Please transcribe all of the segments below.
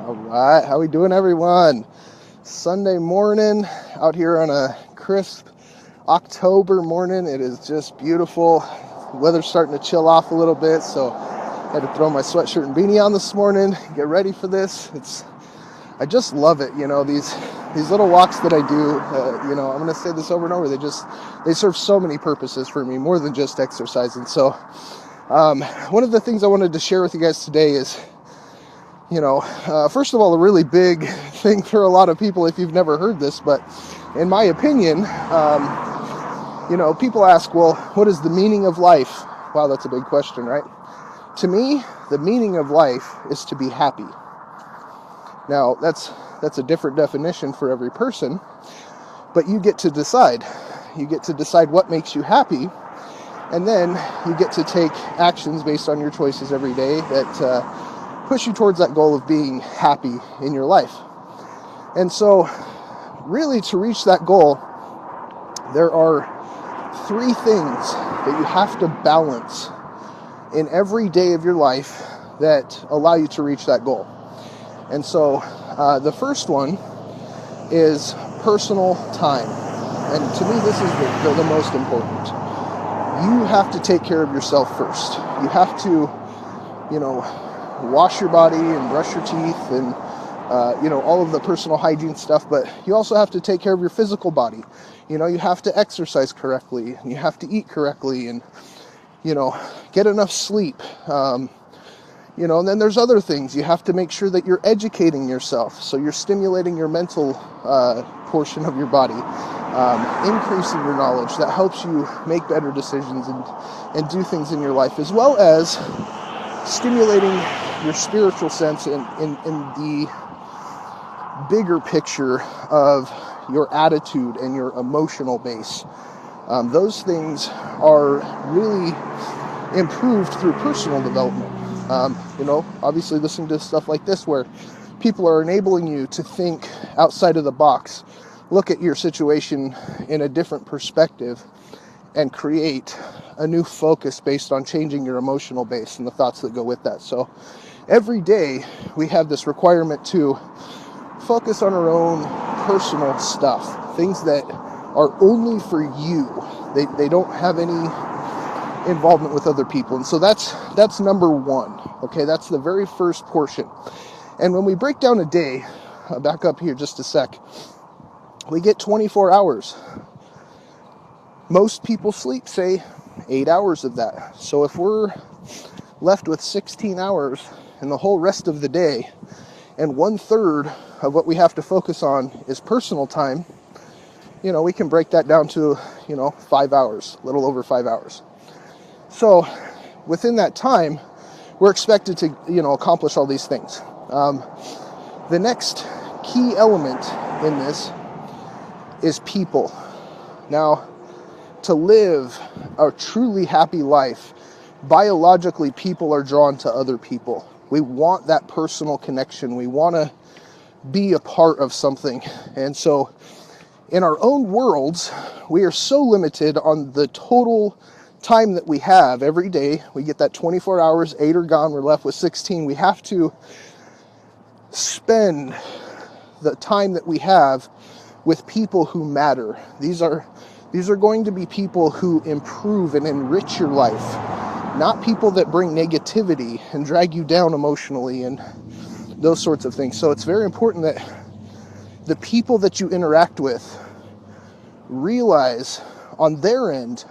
All right, how we doing, everyone? Sunday morning out here on a crisp October morning. It is just beautiful. The weather's starting to chill off a little bit, so I had to throw my sweatshirt and beanie on this morning, get ready for this. I just love it, these little walks that I do. I'm going to say this over and over. They serve so many purposes for me, more than just exercising. So one of the things I wanted to share with you guys today is, first of all, a really big thing for a lot of people if you've never heard this, but in my opinion, people ask, well, what is the meaning of life? Wow, that's a big question, right? To me, the meaning of life is to be happy. Now, that's a different definition for every person, but you get to decide. You get to decide what makes you happy, and then you get to take actions based on your choices every day that push you towards that goal of being happy in your life. And so, really, to reach that goal, there are 3 things that you have to balance in every day of your life that allow you to reach that goal. And so, the first one is personal time. And to me, this is the most important. You have to take care of yourself first. You have to, wash your body and brush your teeth and, all of the personal hygiene stuff, but you also have to take care of your physical body. You have to exercise correctly, and you have to eat correctly, and, get enough sleep. And then there's other things. You have to make sure that you're educating yourself, so you're stimulating your mental portion of your body, increasing your knowledge. That helps you make better decisions and do things in your life, as well as stimulating your spiritual sense in the bigger picture of your attitude and your emotional base. Those things are really improved through personal development. Obviously listening to stuff like this where people are enabling you to think outside of the box, look at your situation in a different perspective, and create a new focus based on changing your emotional base and the thoughts that go with that. So every day we have this requirement to focus on our own personal stuff, things that are only for you. They don't have any involvement with other people. And so that's number 1. Okay, that's the very first portion. And when we break down a day, back up here just a sec, we get 24 hours. Most people sleep, say, 8 hours of that. So if we're left with 16 hours in the whole rest of the day, and 1/3 of what we have to focus on is personal time, we can break that down to, 5 hours, a little over 5 hours. So within that time, we're expected to, accomplish all these things. The next key element in this is people. Now, to live a truly happy life, biologically, people are drawn to other people. We want that personal connection. We want to be a part of something. And so in our own worlds, we are so limited on the total time that we have every day. We get that 24 hours, 8 are gone, we're left with 16. We have to spend the time that we have with people who matter. These are going to be people who improve and enrich your life, not people that bring negativity and drag you down emotionally and those sorts of things. So it's very important that the people that you interact with realize on their end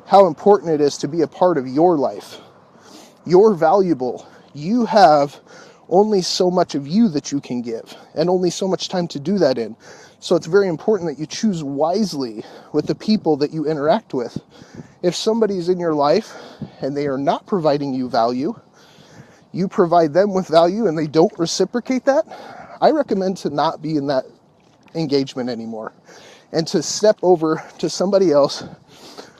how important it is to be a part of your life. You're valuable. You have only so much of you that you can give, and only so much time to do that in. So it's very important that you choose wisely with the people that you interact with. If somebody's in your life and they are not providing you value, you provide them with value and they don't reciprocate that, I recommend to not be in that engagement anymore, and to step over to somebody else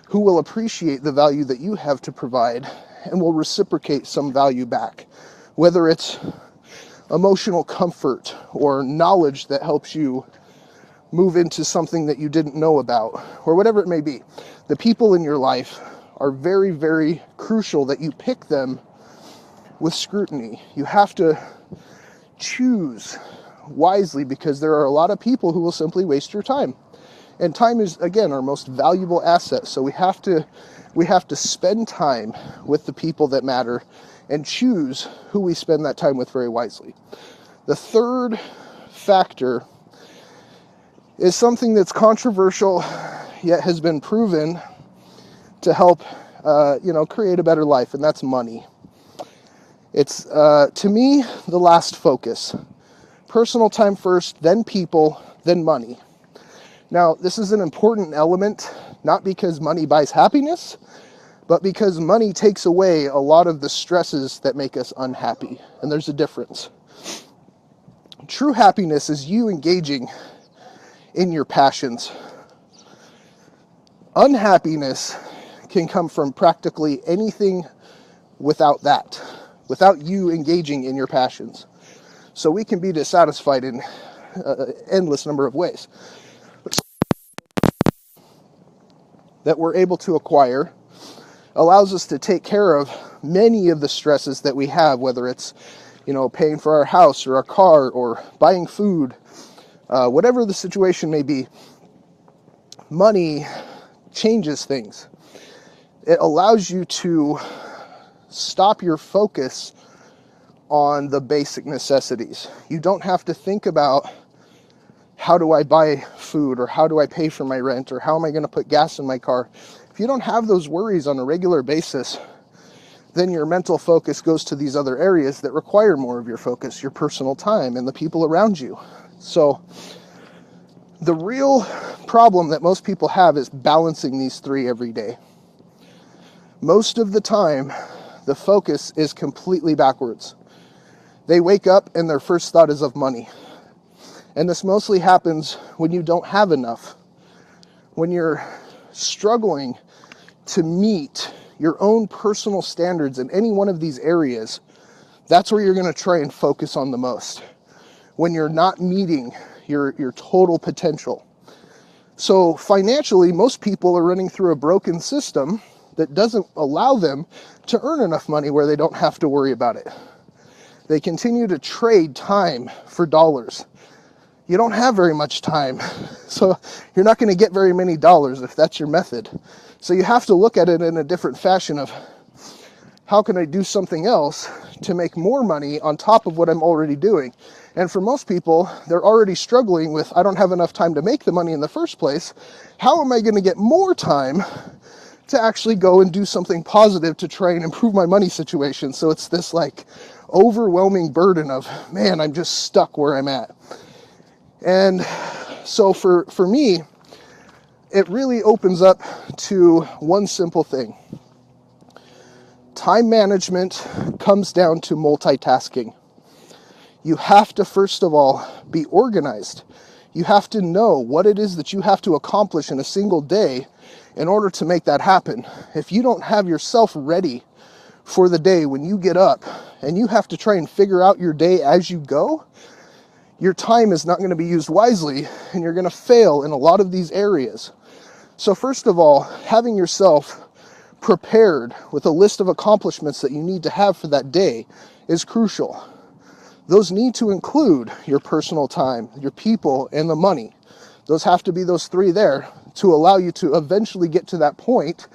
who will appreciate the value that you have to provide and will reciprocate some value back, whether it's emotional comfort or knowledge that helps you move into something that you didn't know about, or whatever it may be. The people in your life are very, very crucial that you pick them with scrutiny. You have to choose wisely, because there are a lot of people who will simply waste your time. And time is, again, our most valuable asset. So we have to spend time with the people that matter and choose who we spend that time with very wisely. The third factor is something that's controversial, yet has been proven to help, create a better life, and that's money. It's, to me, the last focus. Personal time first, then people, then money. Now, this is an important element, not because money buys happiness, but because money takes away a lot of the stresses that make us unhappy. And there's a difference. True happiness is you engaging in your passions. Unhappiness can come from practically anything without that, without you engaging in your passions. So we can be dissatisfied in an endless number of ways that we're able to acquire allows us to take care of many of the stresses that we have, whether it's, paying for our house or our car or buying food, whatever the situation may be. Money changes things. It allows you to stop your focus on the basic necessities. You don't have to think about how do I buy food, or how do I pay for my rent, or how am I going to put gas in my car. If you don't have those worries on a regular basis, then your mental focus goes to these other areas that require more of your focus, your personal time and the people around you. So the real problem that most people have is balancing these three every day. Most of the time, the focus is completely backwards. They wake up and their first thought is of money. And this mostly happens when you don't have enough. When you're struggling to meet your own personal standards in any one of these areas, that's where you're going to try and focus on the most. When you're not meeting your total potential. So financially, most people are running through a broken system that doesn't allow them to earn enough money where they don't have to worry about it. They continue to trade time for dollars. You don't have very much time, so you're not going to get very many dollars if that's your method. So you have to look at it in a different fashion of, how can I do something else to make more money on top of what I'm already doing? And for most people, they're already struggling with, I don't have enough time to make the money in the first place. How am I going to get more time to actually go and do something positive to try and improve my money situation? So it's this overwhelming burden of, man, I'm just stuck where I'm at. And so for me, it really opens up to one simple thing. Time management comes down to multitasking. You have to, first of all, be organized. You have to know what it is that you have to accomplish in a single day in order to make that happen. If you don't have yourself ready for the day when you get up and you have to try and figure out your day as you go, your time is not going to be used wisely and you're going to fail in a lot of these areas. So first of all, having yourself prepared with a list of accomplishments that you need to have for that day is crucial. Those need to include your personal time, your people, and the money. Those have to be those three there to allow you to eventually get to that point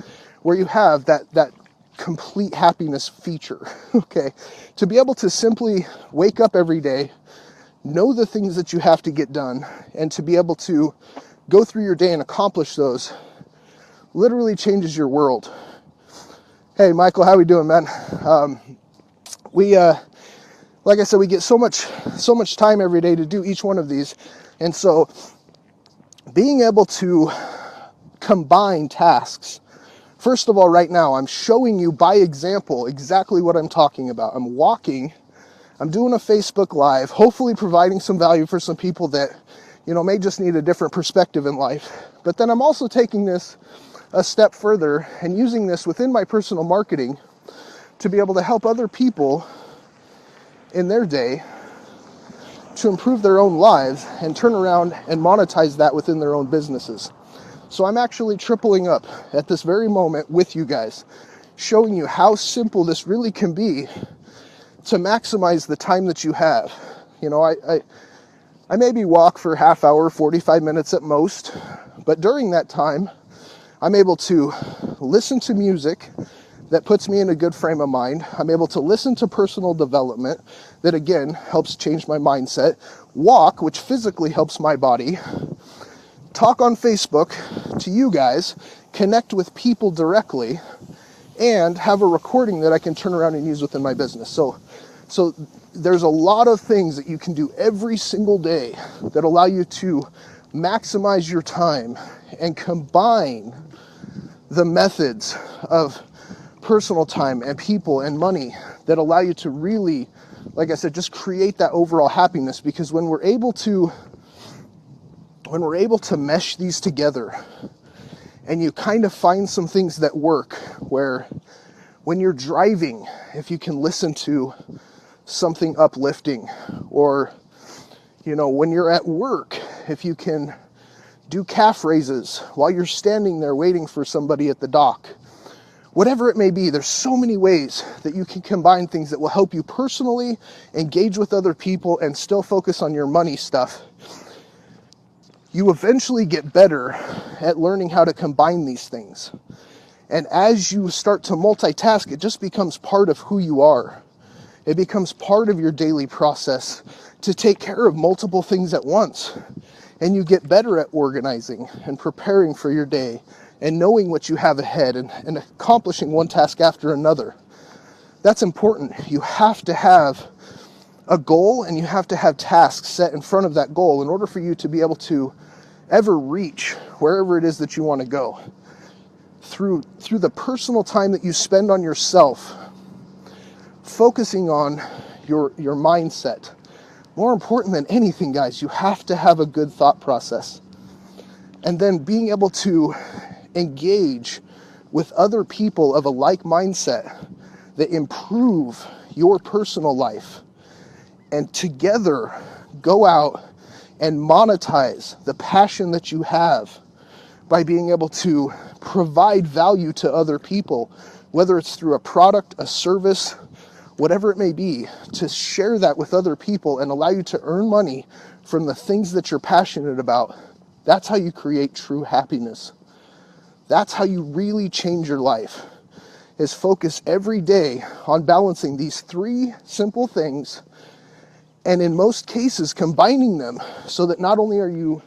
where you have that complete happiness feature, okay? To be able to simply wake up every day, know the things that you have to get done, and to be able to go through your day and accomplish those literally changes your world. Hey, Michael, how we doing, man? Like I said, we get so much time every day to do each one of these. And so being able to combine tasks, first of all, right now, I'm showing you by example exactly what I'm talking about. I'm walking, I'm doing a Facebook Live, hopefully providing some value for some people that, may just need a different perspective in life. But then I'm also taking this a step further and using this within my personal marketing to be able to help other people in their day to improve their own lives and turn around and monetize that within their own businesses. So I'm actually tripling up at this very moment with you guys, showing you how simple this really can be to maximize the time that you have. You know, I maybe walk for half hour, 45 minutes at most, but during that time, I'm able to listen to music that puts me in a good frame of mind. I'm able to listen to personal development that, again, helps change my mindset. Walk, which physically helps my body. Talk on Facebook to you guys, connect with people directly, and have a recording that I can turn around and use within my business. So there's a lot of things that you can do every single day that allow you to maximize your time and combine the methods of personal time and people and money that allow you to really, like I said, just create that overall happiness. Because when we're able to mesh these together and you kind of find some things that work, where when you're driving, if you can listen to something uplifting, or, you know, when you're at work, if you can do calf raises while you're standing there waiting for somebody at the dock, whatever it may be, there's so many ways that you can combine things that will help you personally engage with other people and still focus on your money stuff. You eventually get better at learning how to combine these things. And as you start to multitask, it just becomes part of who you are. It becomes part of your daily process to take care of multiple things at once. And you get better at organizing and preparing for your day and knowing what you have ahead and accomplishing one task after another. That's important. You have to have a goal and you have to have tasks set in front of that goal in order for you to be able to ever reach wherever it is that you want to go. Through the personal time that you spend on yourself, focusing on your mindset. More important than anything, guys, you have to have a good thought process. And then being able to engage with other people of a like mindset that improve your personal life, and together go out and monetize the passion that you have by being able to provide value to other people, whether it's through a product, a service, whatever it may be, to share that with other people and allow you to earn money from the things that you're passionate about. That's how you create true happiness. That's how you really change your life, is focus every day on balancing these three simple things, and in most cases combining them so that not only are you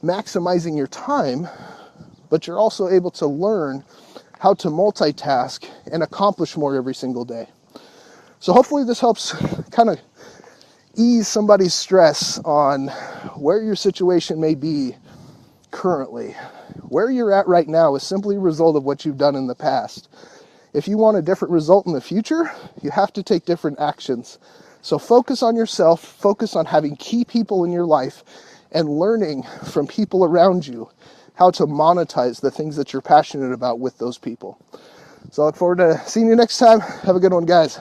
maximizing your time, but you're also able to learn how to multitask and accomplish more every single day. So hopefully this helps kind of ease somebody's stress on where your situation may be currently. Where you're at right now is simply a result of what you've done in the past. If you want a different result in the future, you have to take different actions. So focus on yourself, focus on having key people in your life and learning from people around you how to monetize the things that you're passionate about with those people. So I look forward to seeing you next time. Have a good one, guys.